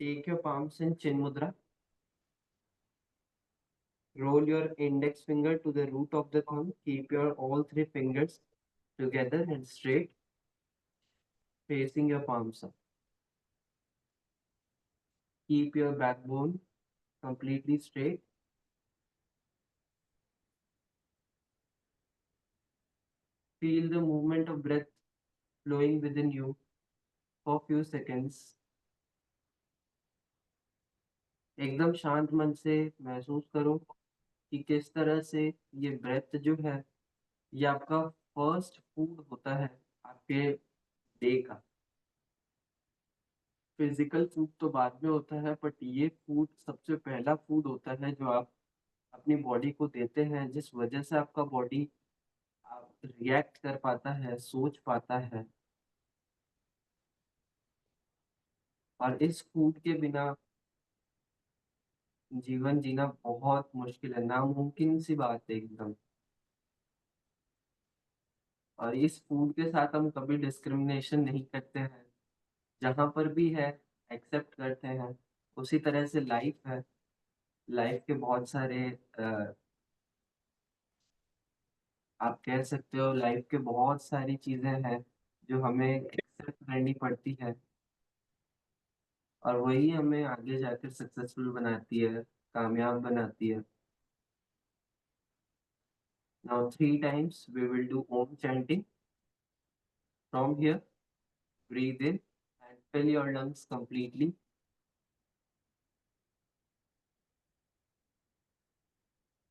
Take your palms in chin mudra. Roll your index finger to the root of the thumb. Keep your all three fingers together and straight, facing your palms up. Keep your backbone completely straight. Feel the movement of breath flowing within you for few seconds. एकदम शांत मन से महसूस करो कि किस तरह से ये ब्रेथ जो है ये आपका फर्स्ट फूड होता है आपके डे का। फिजिकल फूड तो बाद में होता है बट ये फूड सबसे पहला फूड होता है जो आप अपनी बॉडी को देते हैं, जिस वजह से आपका बॉडी रिएक्ट कर पाता है, सोच पाता है। और इस फूड के बिना जीवन जीना बहुत मुश्किल है, नामुमकिन सी बात है एकदम। और इस फूड के साथ हम कभी डिस्क्रिमिनेशन नहीं करते हैं, जहाँ पर भी है एक्सेप्ट करते हैं। उसी तरह से लाइफ है, लाइफ के बहुत सारे आप कह सकते हो लाइफ के बहुत सारी चीजें हैं जो हमें एक्सेप्ट करनी पड़ती है, और वही हमें आगे जाकर सक्सेसफुल बनाती है, कामयाब बनाती है। Now 3 times we will do Om chanting. From here, breathe in and fill your lungs completely.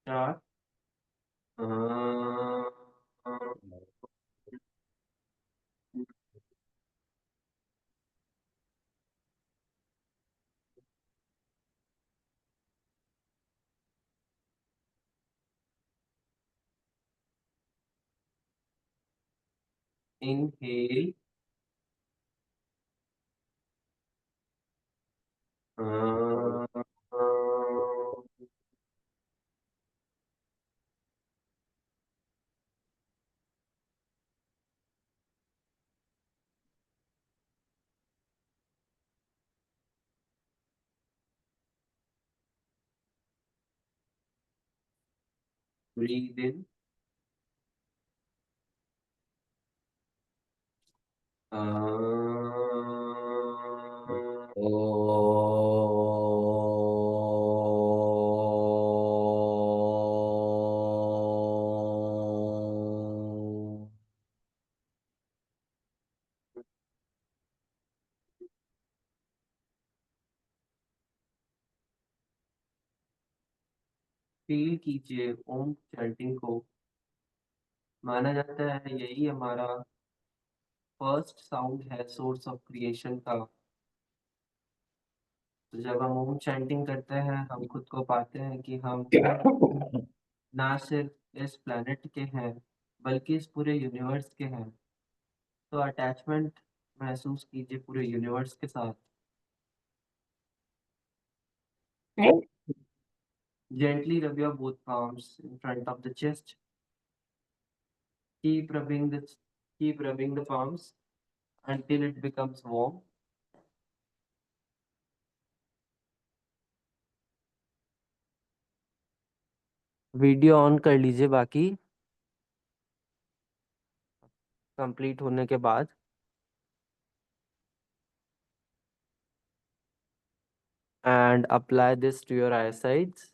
Start. Inhale. Breathe in. Feel कीजिए ओम चैंटिंग को। माना जाता है यही हमारा फर्स्ट साउंड है सोर्स ऑफ क्रिएशन का। तो जब हम ओम चैंटिंग करते हैं हम खुद को पाते हैं कि हम ना सिर्फ इस प्लेनेट के हैं बल्कि इस पूरे यूनिवर्स के हैं। तो अटैचमेंट महसूस कीजिए पूरे यूनिवर्स के साथ। Gently rub your both palms in front of the chest. Keep rubbing the keep rubbing the palms until it becomes warm. Video on कर लीजिए बाकी कंप्लीट होने के बाद। And apply this to your eye sides.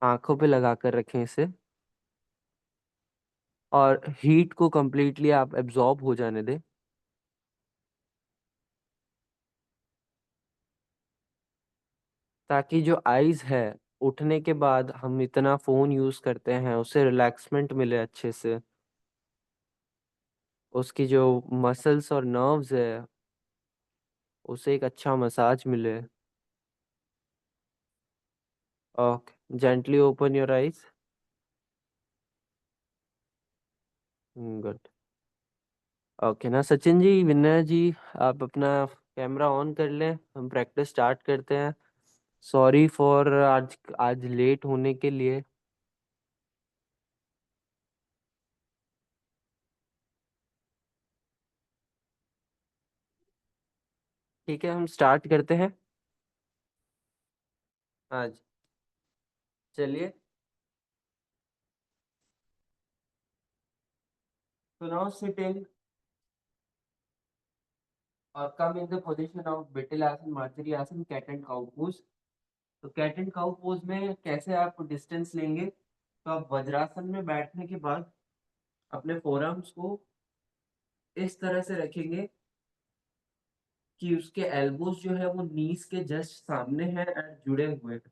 आंखों पे लगा कर रखें इसे और हीट को कंप्लीटली आप एब्जॉर्ब हो जाने दें, ताकि जो आईज है उठने के बाद हम इतना फोन यूज करते हैं उसे रिलैक्समेंट मिले अच्छे से, उसकी जो मसल्स और नर्व्स है उसे एक अच्छा मसाज मिले। Okay, gently open your eyes. Good. Okay ना सचिन जी, विनय जी, आप अपना कैमरा ऑन कर लें, हम प्रैक्टिस स्टार्ट करते हैं। सॉरी फॉर आज आज लेट होने के लिए। ठीक है, हम स्टार्ट करते हैं आज। चलिए, so now sit in or come in the position of Vital Marjorie आसन, कैट एंड काउ पोज। तो कैट एंड काउ पोज में कैसे आप डिस्टेंस लेंगे? तो आप वज्रासन में बैठने के बाद अपने फोरआर्म्स को इस तरह से रखेंगे कि उसके एल्बोज जो है वो नीज के जस्ट सामने है एंड जुड़े हुए हैं।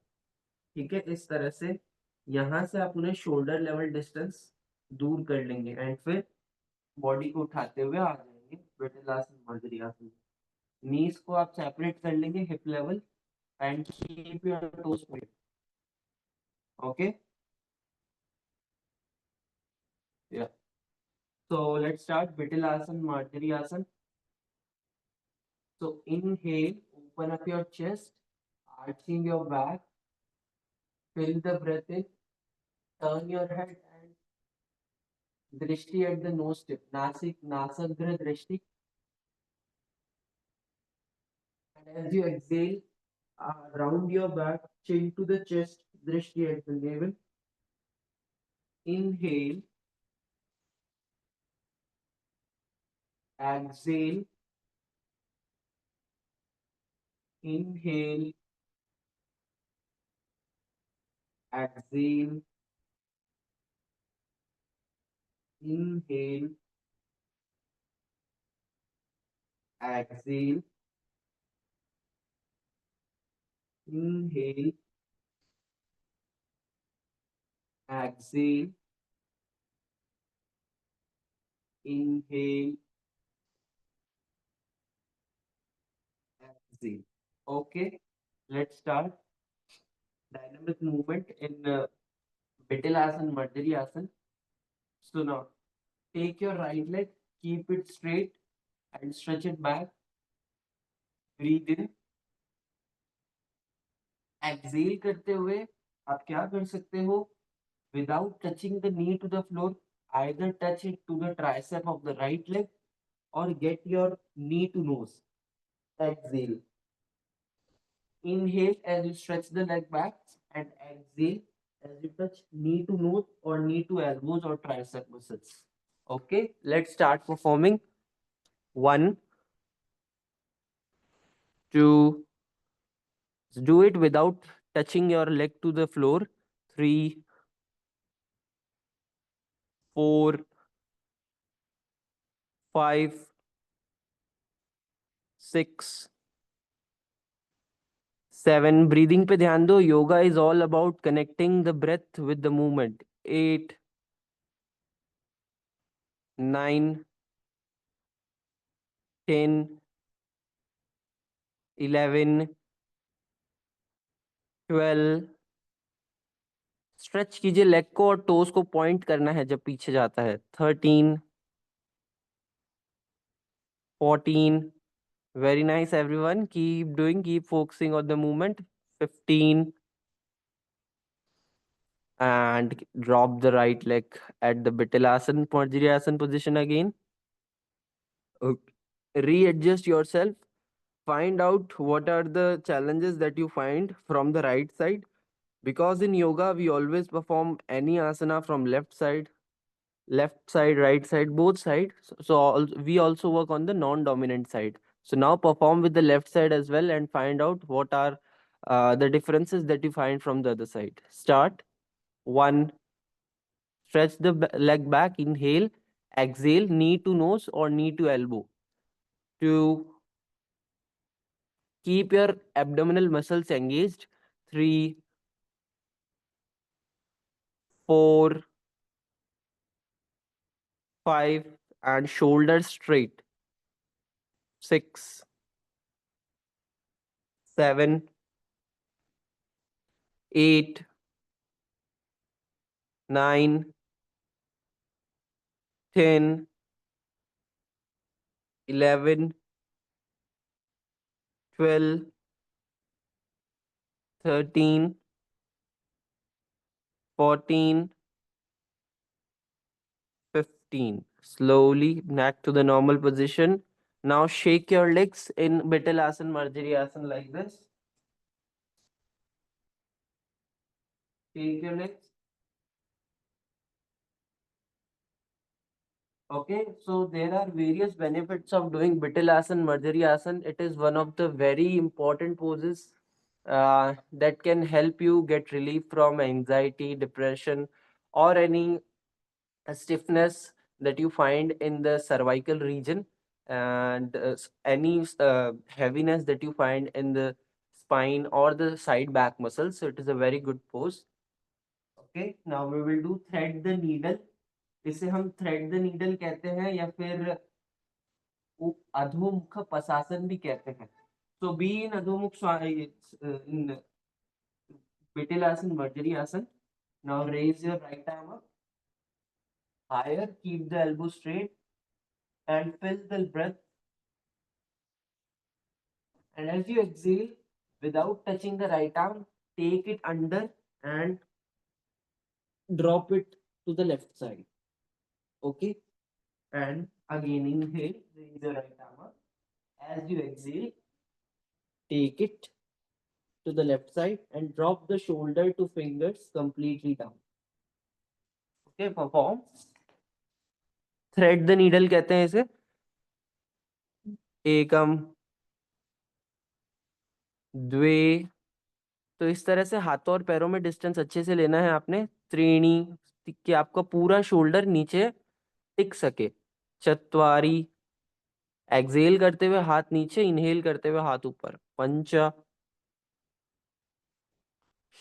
ठीक है, इस तरह से यहाँ से आप उन्हें शोल्डर लेवल डिस्टेंस दूर कर लेंगे एंड फिर बॉडी को उठाते हुए आ जाएंगे विटलासन मर्जरियासन। नीज को आप सेपरेट कर लेंगे hip level and keep your toes straight. Okay, yeah so let's start Bitilasana Marjaryasana. So inhale, open up your chest, arching your back, fill the breath in, turn your head and drishti at the nose tip, nasagra drishti. And as you exhale, round your back, chin to the chest, drishti at the navel. Inhale, exhale, inhale, exhale, inhale, exhale, inhale, exhale, inhale, exhale. Okay, let's start dynamic movement in Vital Asana. So now take your right leg, keep it straight and stretch it back. Breathe in. Exhale करते हुए आप क्या कर सकते हो? Without touching the knee to the floor, either touch it to the tricep of the right leg or get your knee to nose. Exhale. Inhale as you stretch the leg back and exhale as you touch knee to nose or knee to elbows or tricep muscles. Okay, let's start performing. 1, 2, do it without touching your leg to the floor. 3, 4, 5, 6, 7. Breathing पे ध्यान दो. Yoga is all about connecting the breath with the movement. 8, 9, 10, 11, 12. Stretch कीजिए leg को और toes को point करना है जब पीछे जाता है. 13, 14. Very nice, everyone. Keep doing, keep focusing on the movement. 15. And drop the right leg at the Vitalasan Purjiryasan position again. Okay. Readjust yourself. Find out what are the challenges that you find from the right side. Because in yoga, we always perform any asana from left side, right side, both sides. So we also work on the non-dominant side. So now perform with the left side as well and find out what are the differences that you find from the other side. Start. 1, stretch the leg back, inhale, exhale, knee to nose or knee to elbow. 2, keep your abdominal muscles engaged. 3, 4, 5, and shoulders straight. 6, 7, 8, 9, 10, 11, 12, 13, 14, 15. Slowly back to the normal position. Now shake your legs in Vitalasan, Marjariasan like this. Shake your legs. Okay, so there are various benefits of doing Vitalasan, Marjariasan. It is one of the very important poses that can help you get relief from anxiety, depression, or any stiffness that you find in the cervical region, and any heaviness that you find in the spine or the side back muscles. So it is a very good pose. Okay, now we will do thread the needle. इसे हम thread the needle कहते हैं या फिर अधोमुख पसासन भी कहते हैं. So be in अधोमुख in Vitalasan, Marjariasan. Now raise your right arm up higher, keep the elbow straight and fill the breath. And as you exhale, without touching the right arm, take it under and drop it to the left side. Okay? And again inhale, raise your right arm up. As you exhale, take it to the left side and drop the shoulder to fingers completely down. Okay, perform. Thread the needle कहते हैं इसे. एकम, द्वे. तो इस तरह से हाथों और पैरों में डिस्टेंस अच्छे से लेना है आपने. त्रीणी, कि आपका पूरा शोल्डर नीचे टिक सके. चत्वारी, एक्सहेल करते हुए हाथ नीचे, इनहेल करते हुए हाथ ऊपर. पंच,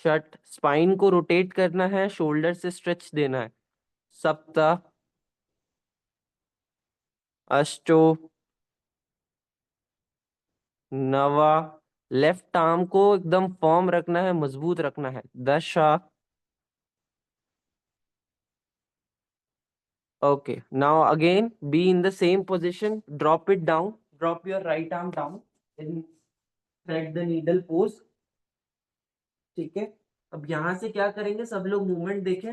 षट, स्पाइन को रोटेट करना है, शोल्डर से स्ट्रेच देना है. सप्त, अष्टो, नवा, लेफ्ट आर्म को एकदम फर्म रखना है, मजबूत रखना है. दशा. Okay, now again be in the same position, drop it down, drop your right arm down in thread the needle pose. ठीक है, अब यहाँ से क्या करेंगे, सब लोग मूवमेंट देखें.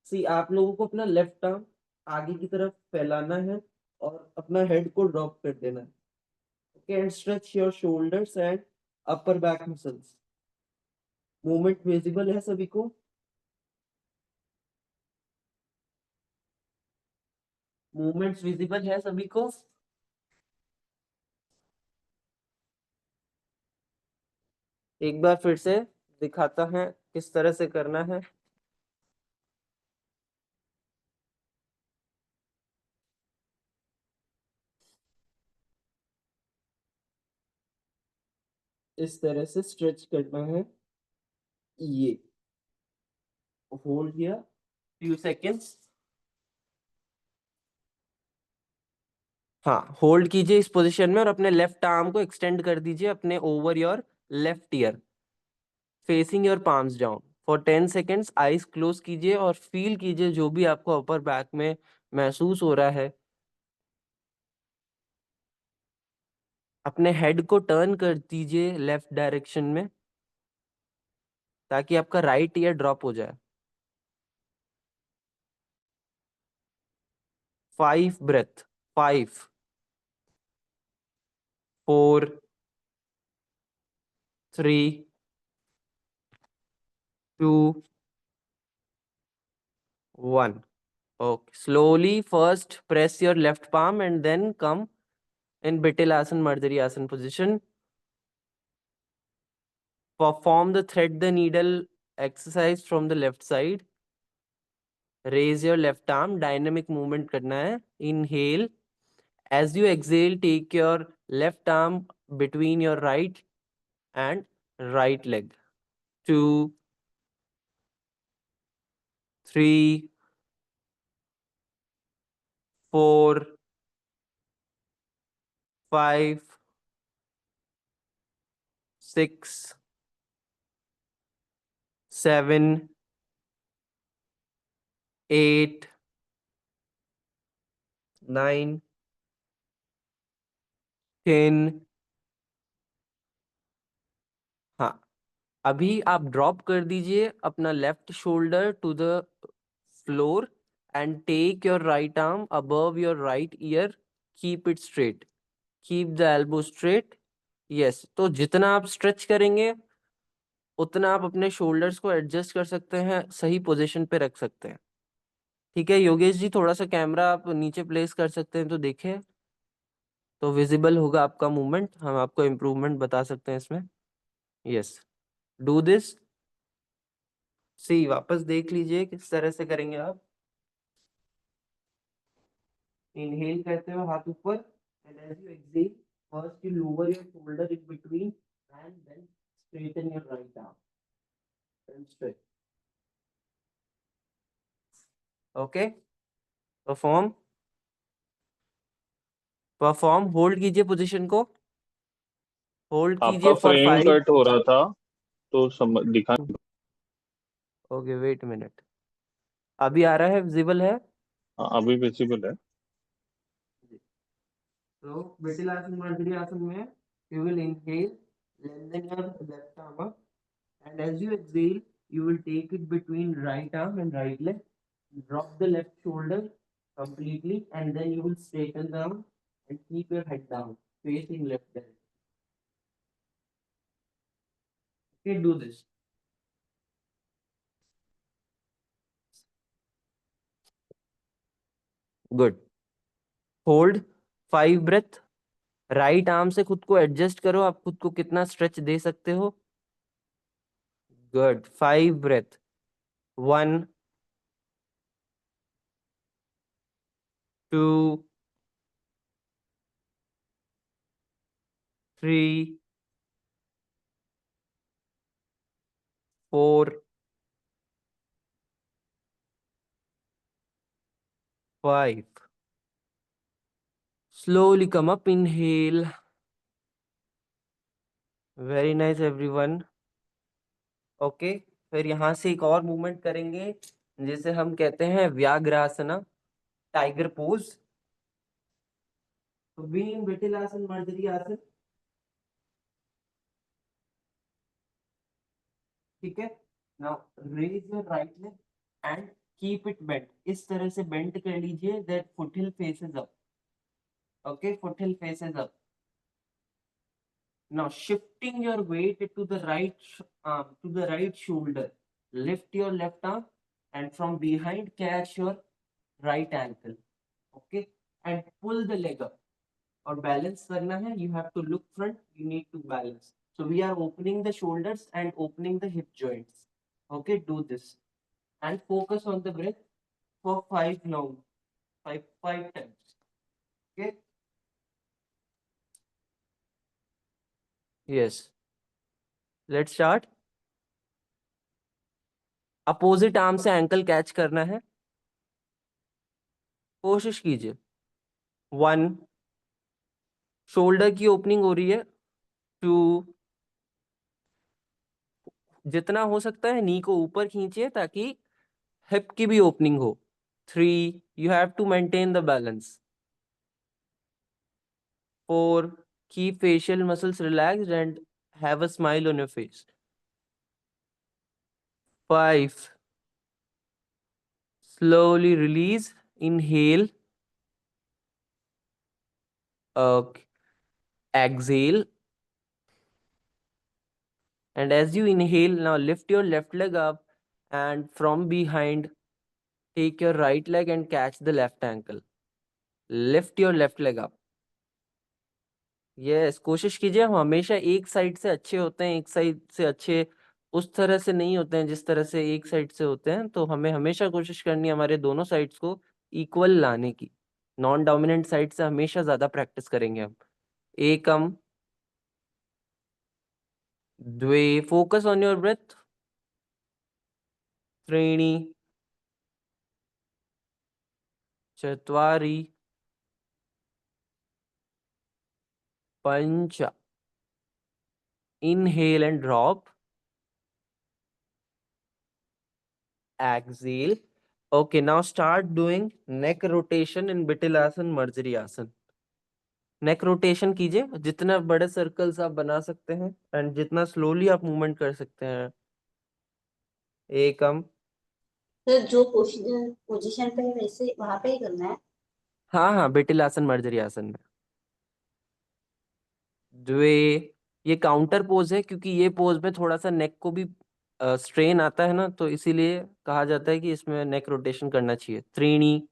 सी आप लोगों को अपना लेफ्ट आर्म आगे की तरफ फैलाना है और अपना हेड को ड्रॉप कर देना है. Okay, and stretch your shoulders and upper back muscles. Movement visible है सभी को? मूवमेंट्स विजिबल है सभी को? एक बार फिर से दिखाता है किस तरह से करना है. इस तरह से स्ट्रेच करना है. ये होल्ड किया फ्यू सेकेंड्स. हाँ, होल्ड कीजिए इस पोजीशन में और अपने लेफ्ट आर्म को एक्सटेंड कर दीजिए अपने over your left ear, facing your palms down for 10 seconds. Eyes close कीजिए और फील कीजिए जो भी आपको अपर बैक में महसूस हो रहा है. अपने हेड को टर्न कर दीजिए लेफ्ट डायरेक्शन में ताकि आपका राइट ईयर ड्रॉप हो जाए. 5 breath. 5, 4, 3, 2, 1. Okay. Slowly first press your left palm and then come in Vitalasan, Marjariasan position. Perform the thread the needle exercise from the left side. Raise your left arm, dynamic movement करना है. Inhale. As you exhale, take your left arm between your right and right leg. 2, 3, 4, 5, 6, 7, 8, 9, 10. हाँ, अभी आप drop कर दीजिए अपना left shoulder to the floor and take your right arm above your right ear. Keep it straight. Keep the elbow straight. Yes, तो जितना आप stretch करेंगे उतना आप अपने शोल्डर्स को एडजस्ट कर सकते हैं, सही पोजीशन पे रख सकते हैं। ठीक है योगेश जी, थोड़ा सा कैमरा आप नीचे प्लेस कर सकते हैं तो देखिए, तो विजिबल होगा आपका मूवमेंट, हम आपको इम्प्रूवमेंट बता सकते हैं इसमें। Yes, do this. सी, वापस देख लीजिए किस तरह से करेंगे आप। इनहेल करते हो हाथ ऊपर, and as you exhale first you lower your shoulder in between and then straighten your right arm and stretch. Okay, perform. Perform, hold कीजिए पोजीशन को, होल्ड आपका कीजिए फॉर फ्रेम 5। कट हो रहा था तो समझ दिखा। ओके वेट मिनट, अभी आ रहा है, विजिबल है। हाँ, अभी विजिबल है। तो विटिलासन मार्जरी आसन में you will inhale, lengthen your left arm up, and as you exhale you will take it between right arm and right leg, drop the left shoulder completely, and then you will straighten the arm and keep your head down facing left direction. Okay, do this. Good. Hold 5 breath. Right arm से खुद को adjust करो, आप खुद को कितना stretch दे सकते हो। Good, 5 breath. 1 2 3 4 5। Slowly come up, inhale. Very nice everyone. Okay, फिर यहाँ से एक और मूवमेंट करेंगे जिसे हम कहते हैं व्याघ्रासना, टाइगर पोज। तो बीइंग विटिलासन, मर्जरी आसन। ठीक है, now raise your right leg and keep it bent. इस तरह से बेंट कर लीजिए that foot heel faces up. Okay, foot heel faces up. Now shifting your weight to the right shoulder, lift your left arm and from behind catch your right ankle. Okay, and pull the leg up. Or balance करना है, you have to look front, you need to balance. So we are opening the shoulders and opening the hip joints. Okay, do this and focus on the breath for 5 now, 5 times. Okay. Yes. Let's start. Opposite arm से ankle catch करना है, कोशिश कीजिए। 1, shoulder की opening हो रही है। 2, जितना हो सकता है नी को ऊपर खींचिए ताकि हिप की भी ओपनिंग हो। 3, you have to maintain the balance. 4, keep facial muscles relaxed and have a smile on your face. 5, slowly release, inhale, exhale, and as you inhale, now lift your left leg up and from behind take your right leg and catch the left ankle. Lift your left leg up. Yes, कोशिश कीजिए, हम हमेशा एक side से अच्छे होते हैं, एक साइड से अच्छे उस तरह से नहीं होते हैं जिस तरह से एक साइड से होते हैं, तो हमें हमेशा कोशिश करनी है हमारे दोनों साइड्स को इक्वल लाने की। नॉन डोमिनेंट साइड से हमेशा ज्यादा प्रैक्टिस करेंगे हम। एकम, द्वे, फोकस ऑन योर ब्रेथ। त्रीणि, चत्वारि, पंच। Inhale and drop. Exhale. Okay, now start doing neck rotation in Bitilasan, Marjariasan. Neck rotation कीजिए, जितना बड़े सर्कल्स आप बना सकते हैं एंड जितना स्लोली आप मूवमेंट कर सकते हैं। एकम, तो जो पोजीशन पे है वैसे वहां पे ही करना है। हाँ हाँ, बिटिलासन मर्जरी आसन में। द्वे। ये काउंटर पोज है क्योंकि ये पोज में थोड़ा सा नेक को भी स्ट्रेन आता है ना, तो इसीलिए कहा जाता है कि इसमें नेक रोटेशन करना चाहिए। त्रीणी,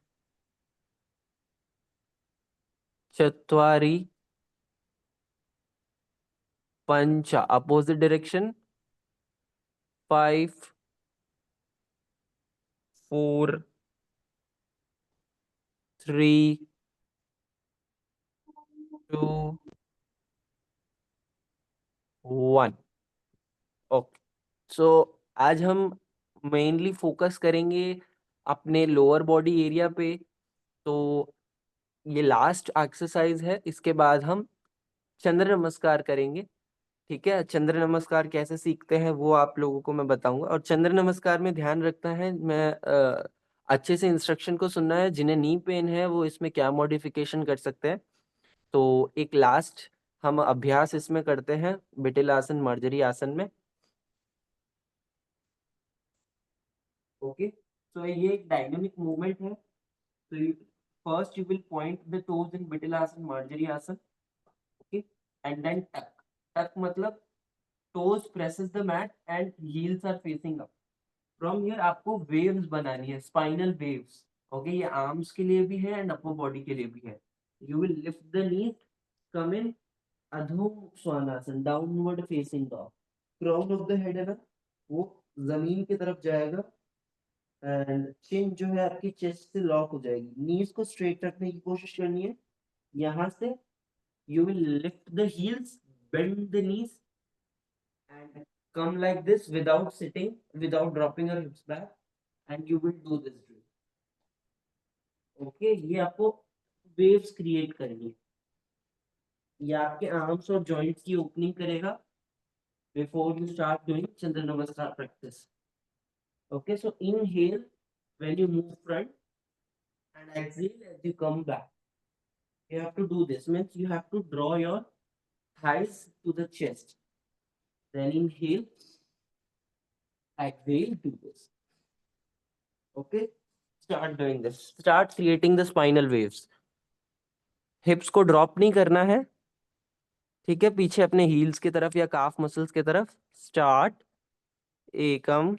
चत्वारि, पंच अपोजिट डायरेक्शन, 5, 4, 3, 2, 1। ओके, सो आज हम मेनली फोकस करेंगे अपने लोअर बॉडी एरिया पे। तो ये लास्ट एक्सरसाइज है, इसके बाद हम चंद्र नमस्कार करेंगे। ठीक है, चंद्र नमस्कार कैसे सीखते हैं वो आप लोगों को मैं बताऊंगा। और चंद्र नमस्कार में ध्यान रखना है, मैं अच्छे से इंस्ट्रक्शन को सुनना है। जिन्हें नी पेन है वो इसमें क्या मॉडिफिकेशन कर सकते हैं। तो एक लास्ट हम अभ्यास इसमें करते हैं बिटिल आसन, मर्जरी आसन में। ओके, तो ये एक डायनामिक मूवमेंट है। तो first you will point the toes इन बिटिल आसन, मर्जरी आसन। ओके, एंड देन टक। टक मतलब toes presses the mat and heels are facing up. From here आपको waves बनानी है, spinal waves. Okay, ये arms के लिए भी है and upper body के लिए भी है. You will lift the knees, come in अधो Svanasana, downward facing dog. Crown of the head है ना, वो जमीन की तरफ जाएगा and chin जो है आपकी chest से lock हो जाएगी. Knees को straight रखने की कोशिश करनी है. यहाँ से you will lift the heels, bend the knees and come like this without sitting, without dropping your hips back, and you will do this drill. Okay, ये आपको waves create करनी है। ये आपके arms और joints की opening करेगा before you start doing Chandra Namaskar practice. Okay, so inhale when you move front and exhale as you come back. You have to do this, means you have to draw your thighs to the chest. Then inhale, exhale, do this. Okay, start doing this. Start creating the spinal waves. हिप्स को drop नहीं करना है, ठीक है, पीछे अपने heels की तरफ या काफ मसल्स की तरफ। स्टार्ट, एकम,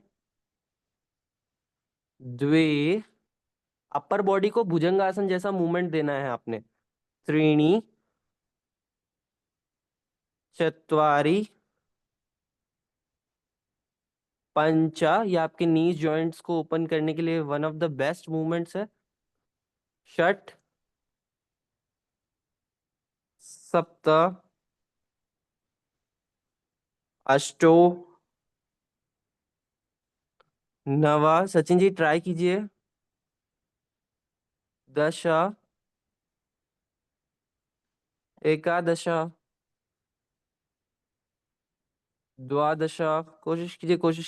द्वे। अपर बॉडी को भुजंगासन जैसा मूवमेंट देना है आपने। त्रीणी, चत्वारि, पंचा। ये आपके नीज जॉइंट्स को ओपन करने के लिए one of the best movements है। षट, सप्त, अष्टो, नवा। सचिन जी ट्राई कीजिए। दश, एकादश, द्वादश। कोशिश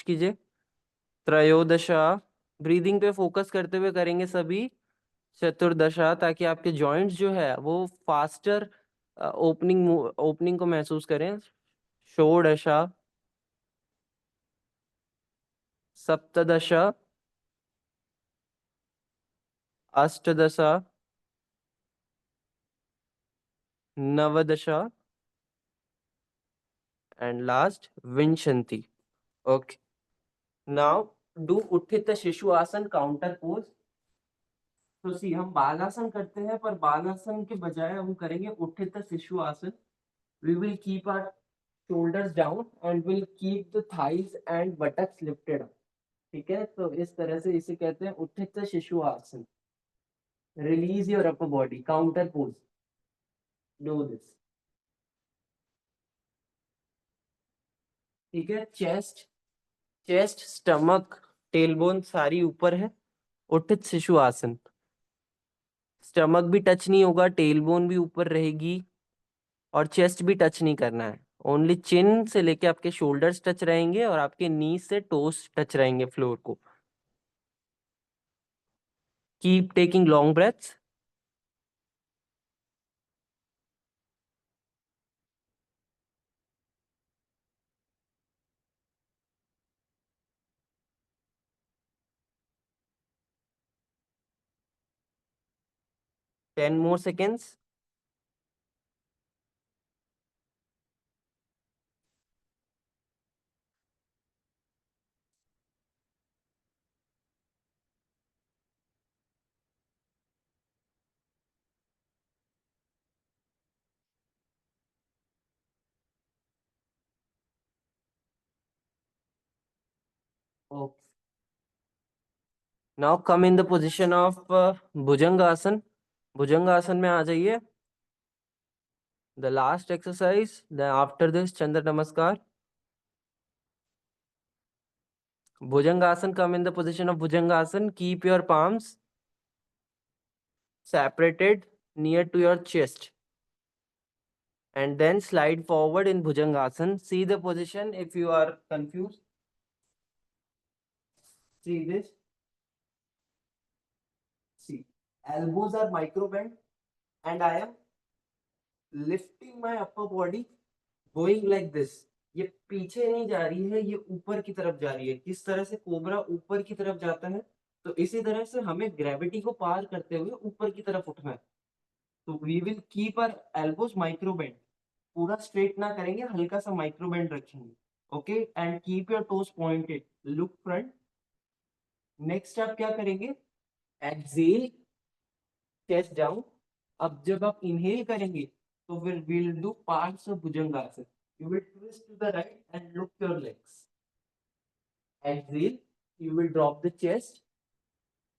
कीजिए। त्रयोदश, ब्रीदिंग पे फोकस करते हुए करेंगे सभी। चतुर्दशा, ताकि आपके जॉइंट्स जो है वो फास्टर ओपनिंग को महसूस करें। षोडशा, सप्तदश, अष्टदश, नवदश एंड लास्ट विंशति। ओके, नाउ डू उत्थित शिशु आसन, काउंटर पोज। तो सी हम बालासन करते हैं, पर बालासन के बजाय हम करेंगे उत्थित शिशु आसन। We will keep our shoulders down and will keep the thighs and buttocks lifted up. ठीक है, तो इस तरह से इसे कहते हैं उत्थित शिशु आसन। Release your upper body, counter pose. Do this. ठीक है, चेस्ट, स्टमक, टेलबोन सारी ऊपर है। उत्थित शिशु आसन। स्टमक भी टच नहीं होगा, टेलबोन भी ऊपर रहेगी और चेस्ट भी टच नहीं करना है। ओनली चिन से लेके आपके शोल्डर्स टच रहेंगे और आपके नी से टोस टच रहेंगे फ्लोर को। Keep taking long breaths. Ten more seconds. Okay. Now come in the position of Bhujangasana. Bhujangasana में आ जाइए. The last exercise. Then after this Chandra Namaskar. Bhujangasana, come in the position of Bhujangasana. Keep your palms separated near to your chest. And then slide forward in Bhujangasana. See the position if you are confused. See this. See, elbows are micro bent and I am lifting my upper body going like this. ये पीछे नहीं जा रही है, ये ऊपर की तरफ जा रही है. किस तरह से कोबरा ऊपर की तरफ जाता है, तो इसी तरह से हमें ग्रेविटी को पार करते हुए ऊपर की तरफ उठना है. तो we will keep our elbows micro bend. पूरा स्ट्रेट ना करेंगे, हल्का सा माइक्रो बेंड रखेंगे. Okay, and keep your toes pointed, look front. Next आप क्या करेंगे? Exhale, chest down. अब जब आप इनहेल करेंगे तो फिर will do parts of bhujangasana. You will twist to the right and look your legs. Exhale, you will drop the chest.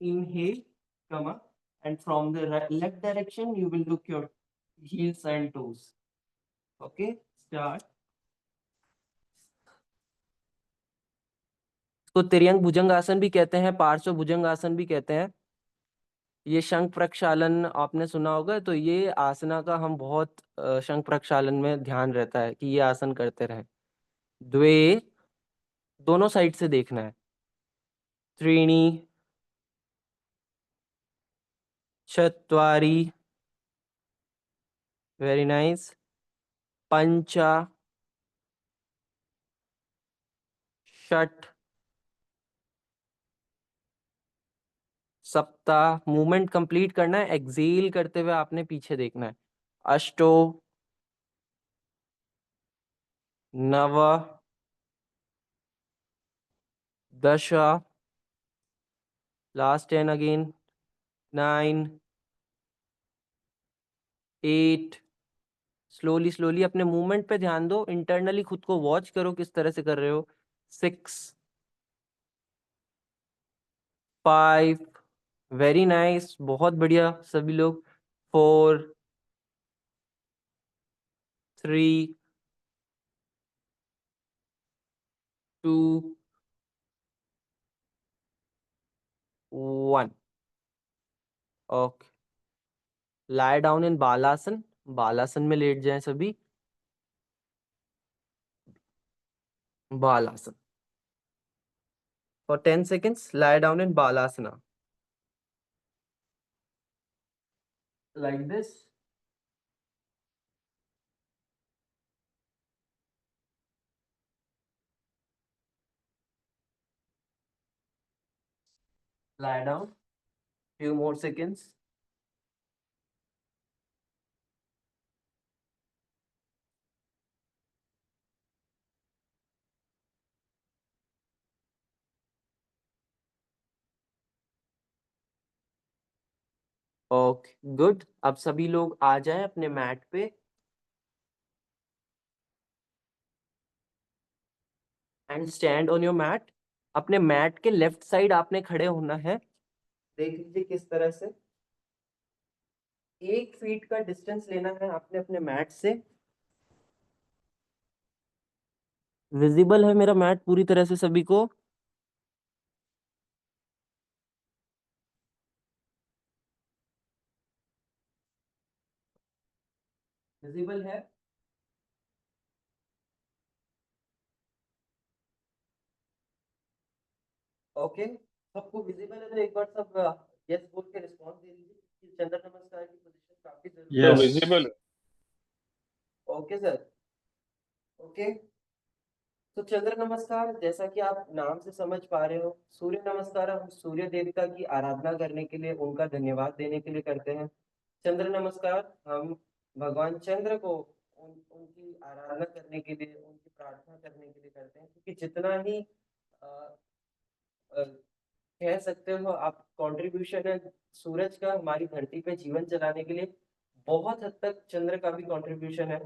Inhale, come up, and from the left direction, you will look your heels and toes. Okay, start. तो तिर्यंग भुजंगासन भी कहते हैं, पार्श्व भुजंगासन भी कहते हैं. ये शंख प्रक्षालन आपने सुना होगा. तो ये आसना का हम बहुत शंख प्रक्षालन में ध्यान रहता है कि ये आसन करते रहें. द्वे, दोनों साइड से देखना है. त्रीणी, चत्वारि, वेरी नाइस. पंचा, षट, सप्ता. मूवमेंट कंप्लीट करना है. एक्सेल करते हुए आपने पीछे देखना है. अष्टो, नव, दश, लास्ट 10 अगेन. 9, 8. स्लोली स्लोली अपने मूवमेंट पे ध्यान दो. इंटरनली खुद को वॉच करो किस तरह से कर रहे हो. 6, 5, वेरी नाइस, बहुत बढ़िया सभी लोग. 4, 3, 2, 1. ओके, lie down in बालासन. बालासन में लेट जाएं सभी. बालासन. For 10 seconds, lie down in balasana. Like this. Lie down. Few more seconds. Okay, good. अब सभी लोग आ जाएं अपने मैट पे. And stand on your mat. अपने मैट के लेफ्ट साइड आपने खड़े होना है. देख लीजिए किस तरह से. 1 फीट का डिस्टेंस लेना है आपने अपने मैट से. विजिबल है मेरा मैट पूरी तरह से सभी को? विजिबल है? ओके, सबको विजिबल है तो एक बार सब यस बोल के रिस्पॉन्स दे दीजिए कि चंद्र नमस्कार की पोजीशन काफी जरूरी है. तो Yes. विजिबल है. Okay sir. ओके, तो चंद्र नमस्कार जैसा कि आप नाम से समझ पा रहे हो, सूर्य नमस्कार हम सूर्य देवता की आराधना करने के लिए, उनका धन्यवाद देने के लिए करते हैं. चंद्र नमस्कार हम भगवान चंद्र को उनकी आराधना करने के लिए, उनकी प्रार्थना करने के लिए करते हैं. क्योंकि जितना ही कह सकते हो आप कंट्रीब्यूशन है सूरज का हमारी धरती पे जीवन चलाने के लिए, बहुत हद तक चंद्र का भी कंट्रीब्यूशन है.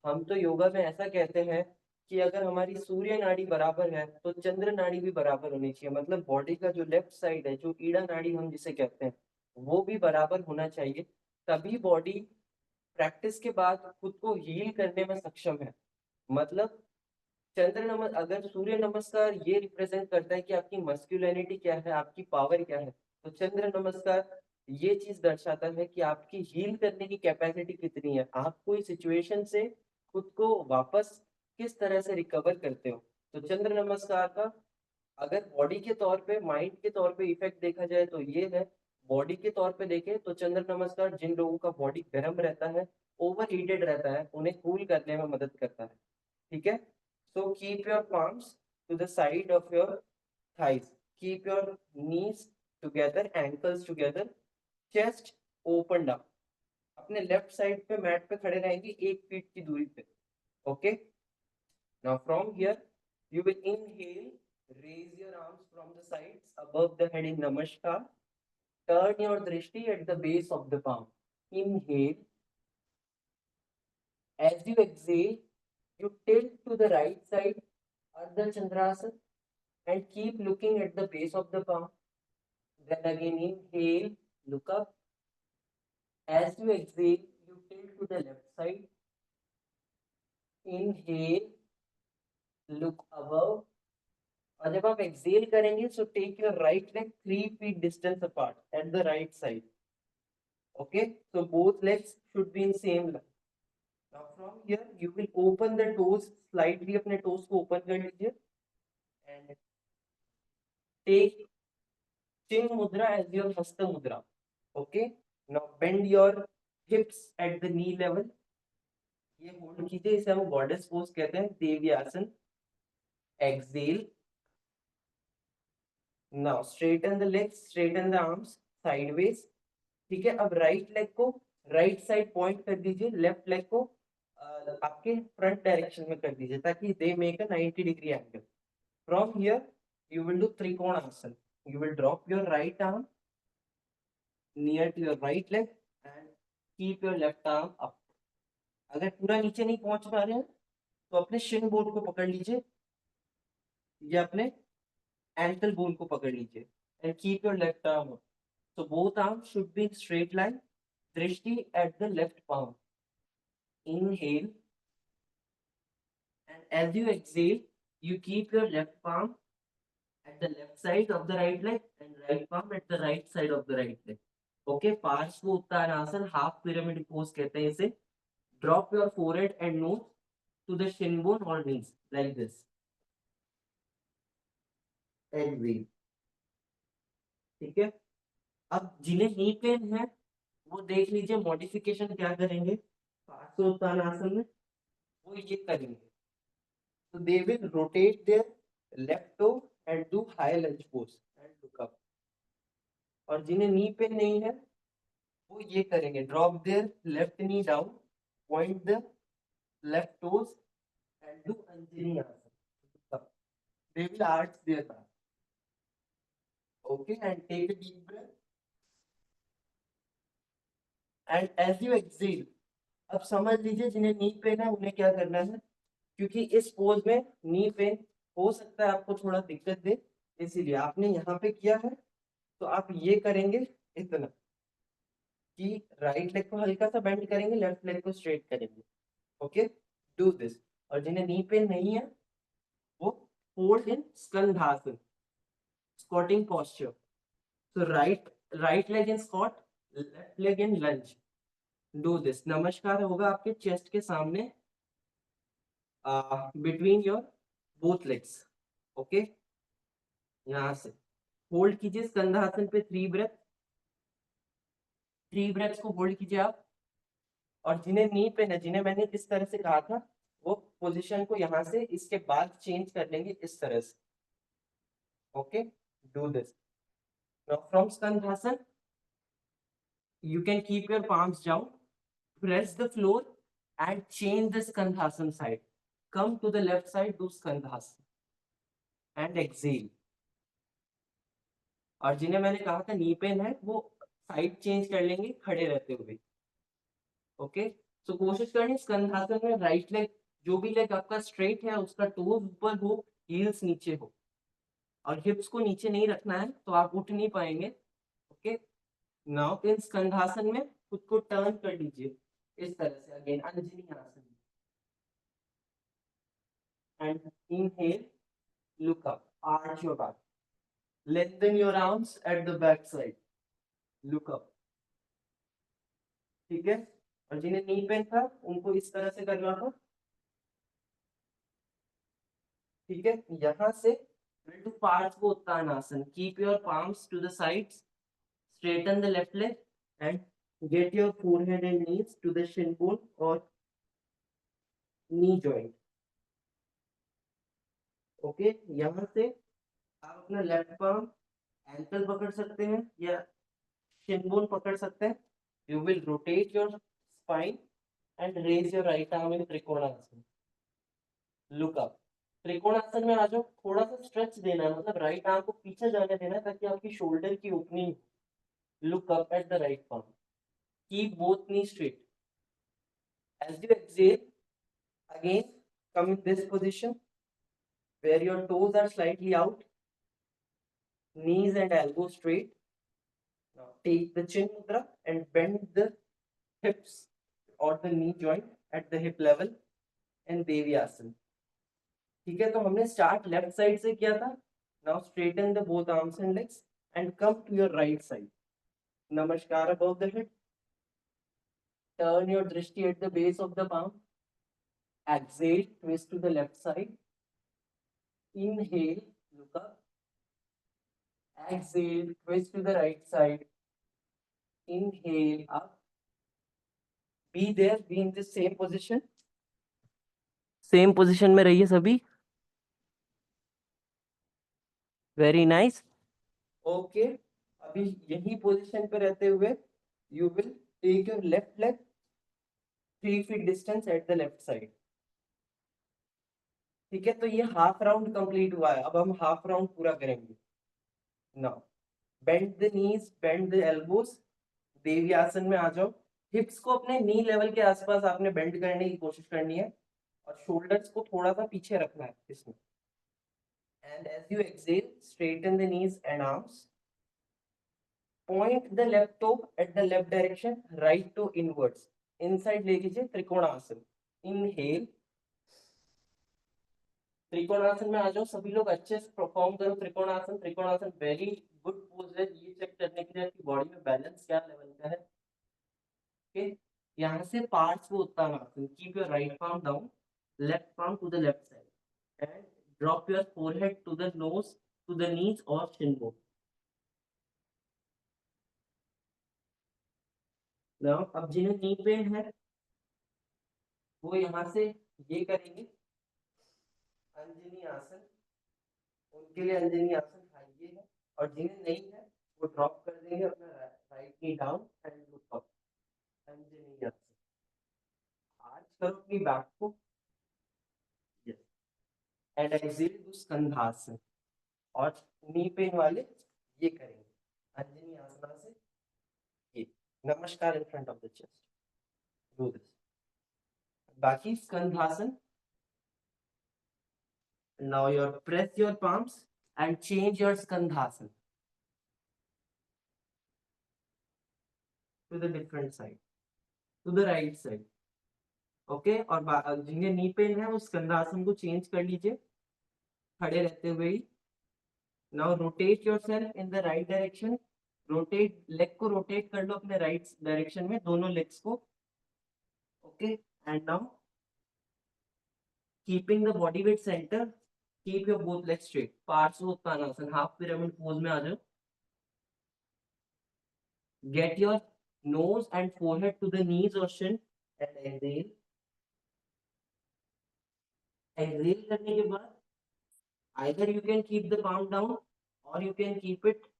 हम तो योगा में ऐसा कहते हैं कि अगर हमारी सूर्य नाड़ी बराबर है तो चंद्र नाड़ी भी बराबर होनी चाहिए, मतलब बॉडी का जो लेफ्ट साइड है, जो ईड़ा नाड़ी हम जिसे कहते हैं, वो भी बराबर होना चाहिए, तभी बॉडी प्रैक्टिस के बाद खुद को हील करने में सक्षम है। मतलब अगर सूर्य नमस्कार ये रिप्रेजेंट करता है कि आपकी मस्कुलिनिटी क्या है, आपकी पावर क्या है, तो चंद्र नमस्कार ये चीज दर्शाता है कि आपकी हील करने की कैपेसिटी कितनी है, आप कोई सिचुएशन से खुद को वापस किस तरह से रिकवर करते हो। तो चंद्र नमस्कार का अगर बॉडी के तौर पे, माइंड के तौर पे इफेक्ट देखा जाए तो ये है, बॉडी के तौर पे देखें तो चंद्र नमस्कार जिन लोगों का बॉडी गर्म रहता है, ओवर हीटेड रहता है, उन्हें कूल करने में मदद करता है। ठीक है, so keep your palms to the side of your thighs, keep your knees together, ankles together, chest opened up, अपने लेफ्ट साइड पे मैट पे खड़े रहेंगे 1 फीट की दूरी पे। Okay, now from here you will inhale, raise your arms from the sides above the head in namaskar, turn your drishti at the base of the palm, inhale, as you exhale you tilt to the right side, Ardha Chandrasana, and keep looking at the base of the palm. Then again inhale, look up. As you exhale, you tilt to the left side. Inhale, look above. और जब आप exhale करेंगे, so take your right leg 3 feet distance apart at the right side. Okay, so both legs should be in same line. Now from here, you will open the toes slightly. अपने toes को open कर लीजिए and take chin mudra as your hasta mudra. Okay, now bend your hips at the knee level. ये hold कीजिए, इसे हम goddess pose कहते हैं, devi asana. Exhale, now straighten the legs, straighten the arms sideways. ठीक है, अब राइट लेग को राइट साइड पॉइंट कर दीजिए, लेफ्ट लेग को आपके फ्रंट डायरेक्शन में कर दीजिए ताकि they make a 90 degree angle. From here you will do trikona asana. You will drop your right arm near to your right leg and keep your left arm up. अगर पूरा नीचे नहीं पहुंच पा रहे हैं तो अपने शिन बोन को पकड़ लीजिए या अपने एंकल बोन को पकड़ लीजिए and keep your left arm up. So both arms should be in straight line. Drishti at the left palm. Inhale, and as you exhale, you keep your left palm at the left side of the right leg and right palm at the right side of the right leg. Okay, पार्श्व Uttanasana, half pyramid pose कहते हैं इसे। Drop your forehead and nose to the shin bone or knees like this. Exhale. ठीक है, अब जिन्हें knee pen है वो देख लीजिए मॉडिफिकेशन क्या करेंगे पार्श्व उत्तानासन में, वो ये करेंगे। So they will rotate their left toe and do high lunge pose and look up. और जिन्हें नी पेन नहीं है वो ये करेंगे, drop their left knee down, point the left toes and do Anjali Asana. They will arch their back. Okay, and take a deep breath. And as you exhale, अब समझ लीजिए जिन्हें नी पेन है उन्हें क्या करना है, क्योंकि इस पोज में नी पेन हो सकता है आपको थोड़ा दिक्कत दे, इसीलिए आपने यहाँ पे किया है तो आप ये करेंगे इतना कि राइट लेग को हल्का सा बेंड करेंगे, लेफ्ट लेग को स्ट्रेट करेंगे। Okay, do this. और जिन्हें नी पेन नहीं है वो hold in Skandhasana, squatting posture. So right leg in squat, left leg in lunge. Do this. नमस्कार होगा आपके चेस्ट के सामने, between your both legs. Okay, यहां से होल्ड कीजिए स्कंधासन पे 3 ब्रेथ, 3 ब्रेथ्स को होल्ड कीजिए आप। और जिन्हें नी पेन है, जिन्हें मैंने इस तरह से कहा था, वो पोजीशन को यहां से इसके बाद चेंज कर लेंगे इस तरह से। Okay, do this. Now from Skandhasana you can keep your palms down, press the floor and change the skandhasan side. Come to the left side, do skandhasan and exhale. और जिन्हें मैंने कहा था नी पेन है वो साइड चेंज कर लेंगे खड़े रहते हुए। ओके, सो कोशिश करें स्कंधासन में राइट लेग जो भी लेग आपका स्ट्रेट है उसका टोज ऊपर हो, हील्स नीचे हो, और हिप्स को नीचे नहीं रखना है तो आप उठ नहीं पाएंगे। ओके, नाउ इन स्कंधासन में खुद को टर्न कर लीजिए इस तरह से, अगेन अंजनी आसन, and inhale, look up, arch your back, lengthen your arms at the back side, look up। ठीक है, और जिन्हें नी पेन था उनको इस तरह से करना था। ठीक है, यहाँ से build to Parshvottanasana, keep your palms to the sides, straighten the left leg and get your forehead and knees to the shin bone or knee joint। Okay, यहाँ से आप अपना लेफ्ट पार्म एंकल पकड़ सकते हैं या shin bone पकड़ सकते हैं। You will rotate your spine and raise your right arm in Trikonasana, look up। Trikonasana में आ जाओ, थोड़ा सा स्ट्रेच देना है, मतलब राइट आर्म को पीछे जाने देना है ताकि आपकी शोल्डर की opening. Look up at the right palm, keep both knee straight. As you exhale, again come in this position where your toes are slightly out, knees and elbows straight। Now take the chin mudra and bend the hips or the knee joint at the hip level and Devi Asana। ठीक है, तो हमने start left side से किया था। Now straighten the both arms and legs and come to your right side, नमस्कार above the head, turn your दृष्टि at the base of the palm, exhale, twist to the left side, inhale, look up, exhale, twist to the right side, inhale up, be there, be in the same position, same position में रहिए सभी। Very nice. Okay, अभी यही position पे रहते हुए you will take your left leg 3 feet distance at the left side. ठीक है, तो ये हाफ राउंड कंप्लीट हुआ है, अब हम हाफ राउंड पूरा करेंगे। Now bend the knees, bend the elbows, Devi asana में आ जाओ। हिप्स को अपने नी लेवल के आसपास आपने बेंड करने की कोशिश करनी है और शोल्डर्स को थोड़ा सा पीछे रखना है इसमें। And as you exhale, straighten the knees and arms. Point the left toe at the left direction, right toe inwards. Inside ले लीजिए त्रिकोणासन। Inhale. त्रिकोणासन में आ जाओ सभी लोग, अच्छे से परफॉर्म करो trikonasana. Trikonasana very good pose है, ये चेक करने के लिए आपकी बॉडी में बैलेंस क्या लेवल का है। ओके, यहाँ से Parsvottanasana, keep your right palm down, left palm to the left side and drop your forehead to the nose, to the knees और शिन बोन। नाउ अब जिन्हें नी पेन है वो यहाँ से ये करेंगे अंजनी आसन, उनके लिए अंजनी आसन हाई ये है, और जिन्हें नहीं है वो ड्रॉप कर देंगे अपना right knee down and look up, Anjani आसन। आज करो अपनी बैक को, यस, एंड एक्सेल टू स्कंधासन। और नी पेन वाले ये करेंगे अंजनी आसना से ये, नमस्कार in front of the chest, do this. बाकी स्कंधासन, now you press your palms and change your skandhasana to the different side, to the right side। Okay, और जिन्हें नी पेन है वो स्कंधासन को चेंज कर लीजिए खड़े रहते हुए ही। Now rotate yourself in the right direction, rotate, leg को रोटेट कर लो अपने राइट डायरेक्शन में, दोनों लेग्स को। Okay, and now keeping the body weight center, keep your both legs straight, Parsvottanasana, half pyramid pose में आ जाओ। Get your nose and forehead to the knees or shin and exhale। Exhale करने के बाद either you can keep the palm down or you can keep it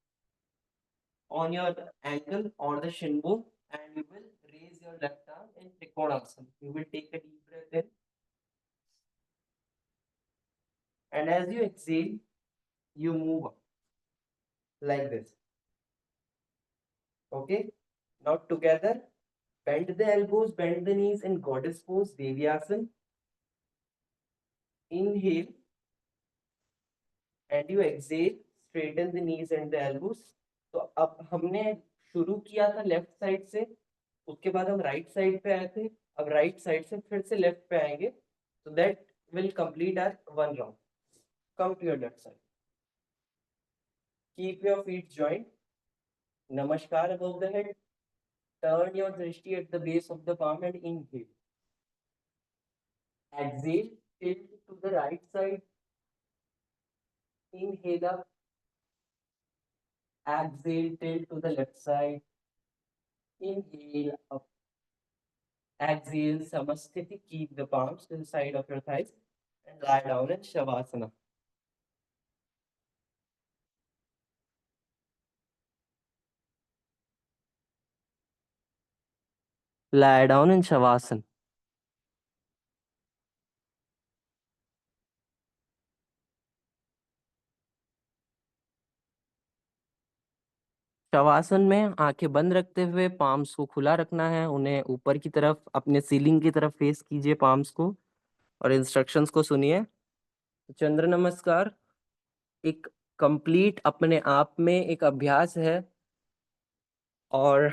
on your ankle or the shin bone, and you will raise your left arm in Trikonasana। You will take a deep breath in, and as you exhale, you move up like this। Okay, now together, bend the elbows, bend the knees in goddess pose, Devi Asana, inhale and you exhale, straighten the knees and the elbows. तो अब हमने शुरू किया था left side से, उसके बाद हम राइट साइड पे आए थे, अब राइट साइड से फिर से लेफ्ट पे आएंगे, so that will complete our one round. Come to your left side. Keep your feet joined. Namaskar above the head. Turn your drishti at the base of the palm and inhale. Exhale, tilt to the right side. Inhale up. Exhale, tilt to the left side. Inhale up. Exhale, Samasthiti. Keep the palms to the side of your thighs and lie down in Shavasana. Lie down in Shavasana. Shavasana में आंखें बंद रखते हुए palms को खुला रखना है, उन्हें ऊपर की तरफ अपने सीलिंग की तरफ फेस कीजिए पाम्स को और इंस्ट्रक्शंस को सुनिए। चंद्र नमस्कार एक कंप्लीट अपने आप में एक अभ्यास है और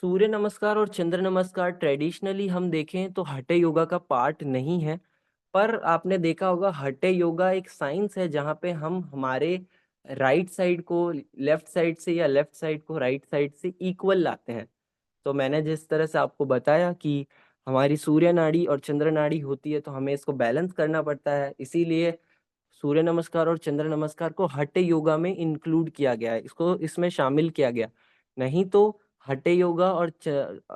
सूर्य नमस्कार और चंद्र नमस्कार ट्रेडिशनली हम देखें तो हठे योगा का पार्ट नहीं है, पर आपने देखा होगा हठे योगा एक साइंस है जहाँ पे हम हमारे राइट साइड को लेफ्ट साइड से या लेफ्ट साइड को राइट साइड से इक्वल लाते हैं। तो मैंने जिस तरह से आपको बताया कि हमारी सूर्य नाड़ी और चंद्र नाड़ी होती है तो हमें इसको बैलेंस करना पड़ता है, इसीलिए सूर्य नमस्कार और चंद्र नमस्कार को हठे योगा में इंक्लूड किया गया है, इसको इसमें शामिल किया गया। नहीं तो हठे योगा और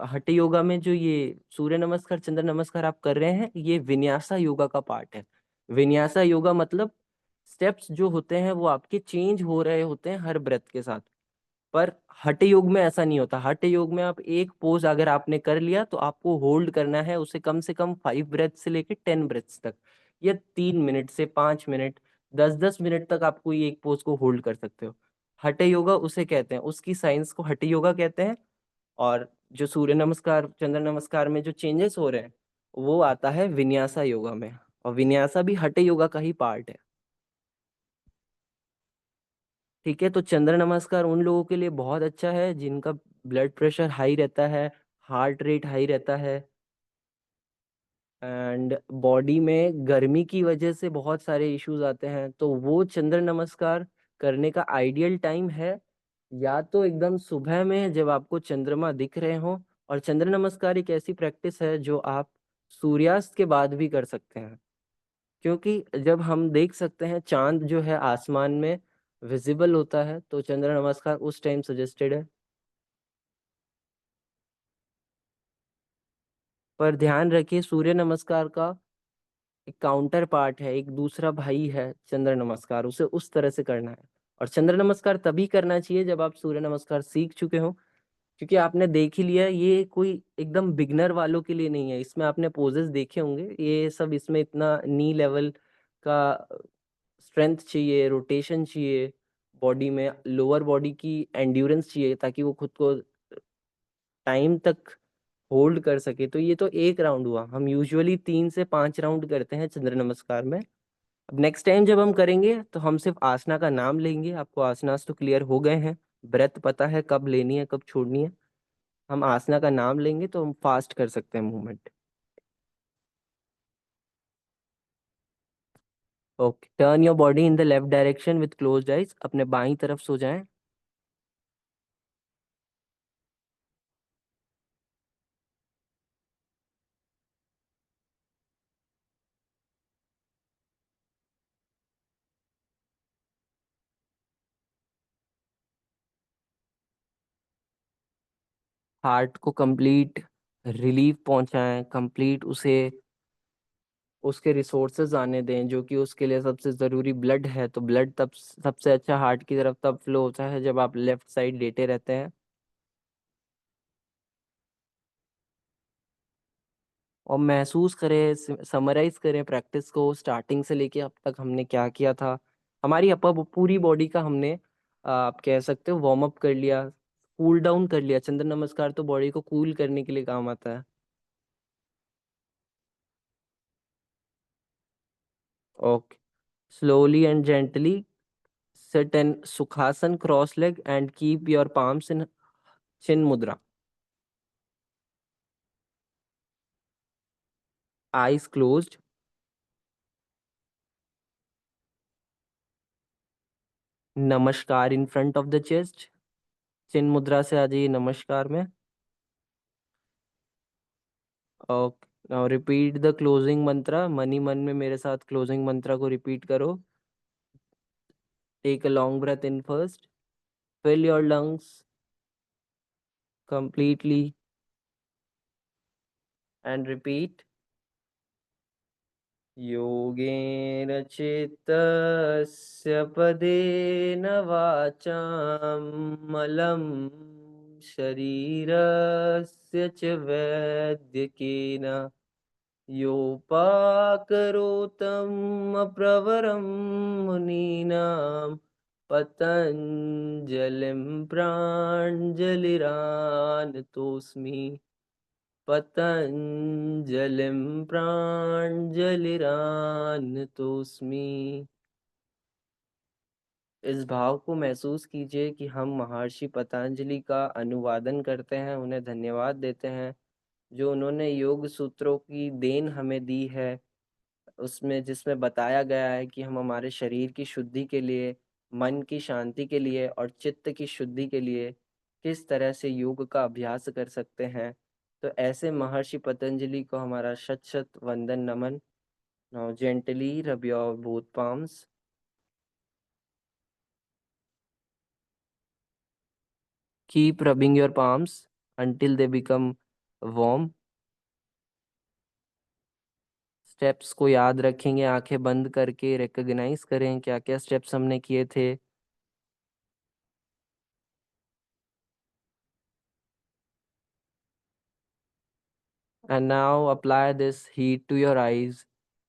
हठे योगा में जो ये सूर्य नमस्कार चंद्र नमस्कार आप कर रहे हैं ये विन्यासा योगा का पार्ट है। विन्यासा योगा मतलब स्टेप्स जो होते हैं वो आपके चेंज हो रहे होते हैं हर ब्रेथ के साथ, पर हठ योग में ऐसा नहीं होता। हठ योग में आप एक पोज अगर आपने कर लिया तो आपको होल्ड करना है उसे कम से कम 5 ब्रेथ से लेकर 10 ब्रेथ्स तक, या 3 मिनट से 5 मिनट 10-10 मिनट तक आपको ये एक पोज को होल्ड कर सकते हो। हठ योगा उसे कहते हैं, उसकी साइंस को हठ योगा कहते हैं। और जो सूर्य नमस्कार चंद्र नमस्कार में जो चेंजेस हो रहे हैं वो आता है विन्यासा योगा में, और विन्यासा भी हठ योगा का ही पार्ट है। ठीक है, तो चंद्र नमस्कार उन लोगों के लिए बहुत अच्छा है जिनका ब्लड प्रेशर हाई रहता है, हार्ट रेट हाई रहता है एंड बॉडी में गर्मी की वजह से बहुत सारे इश्यूज आते हैं, तो वो चंद्र नमस्कार करने का आइडियल टाइम है या तो एकदम सुबह में जब आपको चंद्रमा दिख रहे हो, और चंद्र नमस्कार एक ऐसी प्रैक्टिस है जो आप सूर्यास्त के बाद भी कर सकते हैं, क्योंकि जब हम देख सकते हैं चांद जो है आसमान में विजिबल होता है तो चंद्र नमस्कार उस टाइम सजेस्टेड है। पर ध्यान रखिए सूर्य नमस्कार का एक काउंटर पार्ट है, एक दूसरा भाई है चंद्र नमस्कार, उसे उस तरह से करना है। और चंद्र नमस्कार तभी करना चाहिए जब आप सूर्य नमस्कार सीख चुके हो, क्योंकि आपने देख ही लिया ये कोई एकदम बिगनर वालों के लिए नहीं है। इसमें आपने पोजेस देखे होंगे, ये सब इसमें इतना नी लेवल का स्ट्रेंथ चाहिए, रोटेशन चाहिए बॉडी में, लोअर बॉडी की एंड्योरेंस चाहिए ताकि वो खुद को टाइम तक होल्ड कर सके। तो ये तो एक राउंड हुआ, हम यूजुअली 3 से 5 राउंड करते हैं चंद्र नमस्कार में। अब नेक्स्ट टाइम जब हम करेंगे तो हम सिर्फ आसना का नाम लेंगे, आपको आसनास तो क्लियर हो गए हैं, ब्रेथ पता है कब लेनी है कब छोड़नी है, हम आसना का नाम लेंगे तो हम फास्ट कर सकते हैं movement. Okay, turn your body in the left direction with closed eyes, अपने बाईं तरफ सो जाएं। हार्ट को कंप्लीट रिलीफ पहुंचाएं, कंप्लीट उसे उसके रिसोर्सेज आने दें, जो कि उसके लिए सबसे ज़रूरी ब्लड है। तो ब्लड तब सबसे अच्छा हार्ट की तरफ तब फ्लो होता है जब आप लेफ्ट साइड लेटे रहते हैं। और महसूस करें, समराइज करें प्रैक्टिस को, स्टार्टिंग से लेके अब तक हमने क्या किया था। हमारी अपर पूरी बॉडी का हमने आप कह सकते हो वार्म अप कर लिया, कूल डाउन कर लिया। चंद्र नमस्कार तो बॉडी को कूल करने के लिए काम आता है। Okay. Slowly and gently sit in Sukhasana cross leg and keep your palms in chin mudra. Eyes closed. नमस्कार in front of the chest. चिन मुद्रा से आ जाइए नमस्कार में. Okay. Now repeat the closing mantra. Money मन में मेरे साथ closing mantra को repeat करो. Take a long breath in first. Fill your lungs completely and repeat. योगेन चित्तस्य पदेन वाचां मलं शरीरस्य च वैद्यकेन योपाकरोतं प्रवरं मुनीनां पतञ्जलिं प्राञ्जलिरानतोऽस्मि. पतंजलिं प्राञ्जलिरानतोऽस्मि. इस भाव को महसूस कीजिए कि हम महर्षि पतंजलि का अनुवादन करते हैं, उन्हें धन्यवाद देते हैं जो उन्होंने योग सूत्रों की देन हमें दी है, उसमें जिसमें बताया गया है कि हम हमारे शरीर की शुद्धि के लिए, मन की शांति के लिए और चित्त की शुद्धि के लिए किस तरह से योग का अभ्यास कर सकते हैं. तो ऐसे महर्षि पतंजलि को हमारा शत शत वंदन नमन. Now gently rub your both palms. Keep rubbing your palms until they become warm. Steps को याद रखेंगे, आंखें बंद करके रिकॉग्नाइज करें क्या क्या स्टेप्स हमने किए थे. And now apply this heat to your eyes.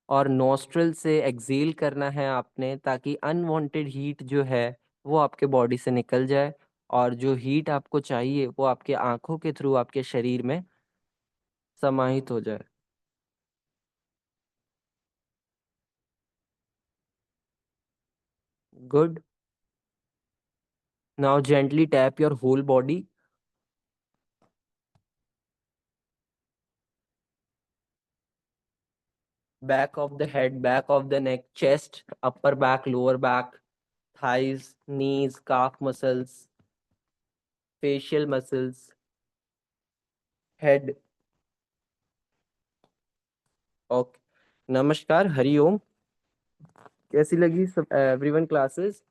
और नोस्ट्रल से एक्सेल करना है आपने ताकि अनवांटेड हीट जो है वो आपके बॉडी से निकल जाए और जो हीट आपको चाहिए वो आपके आंखों के थ्रू आपके शरीर में समाहित हो जाए. Good. Now gently tap your whole body. Back of the head, back of the neck, chest, upper back, lower back, thighs, knees, calf muscles, facial muscles, head. Okay. नमस्कार, हरिओम. कैसी लगी सब एवरीवन क्लासेस?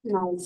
Nice.